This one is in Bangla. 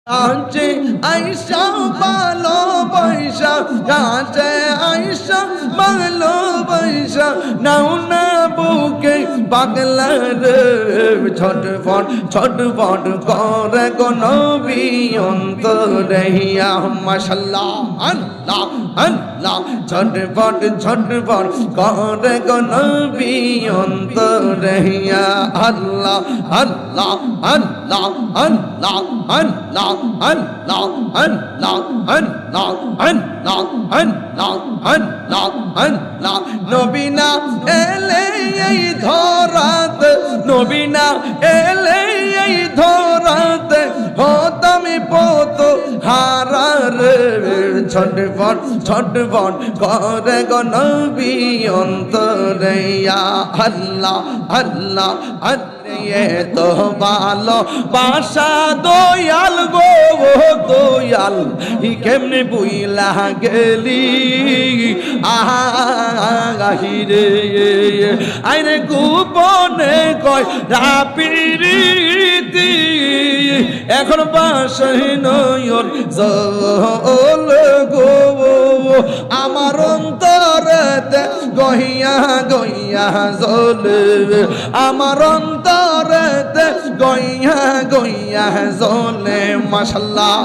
কাছে আইসা ভালোবাসা কাছে আইসা ভালোবাসা নাও না বুকে পাগলা রে ছটফট ছটফট করে গো নবী অন্তরেয়া মাশাআল্লাহ আল্লাহ আল্লাহ ছটফট ছটফট করে গো নবী অন্তরেয়া আল্লাহ আল্লাহ আল্লাহ আল্লাহ আল্লাহ Allah, Allah, Allah, Allah, Allah, Allah, Allah, নবীনা এলে এই ধরাত নবীনা এলে এই ধরাত হতামি পত হারার ছটফট ছটফট করে গো নবী অন্তরে ইয়া আল্লাহ আল্লাহ তো ভালো বাসা দয়াল গো দয়াল কেমনে বুইলা গেলি আহিরে আইরে গোপনে কয় রাপিরিতি এখন বাসাই নয়ন জল গো আমার অন্তরেতে গহিয়া গহিয়া জলে আমার অন্তরেতে গহিয়া গহিয়া জলে মাশাআল্লাহ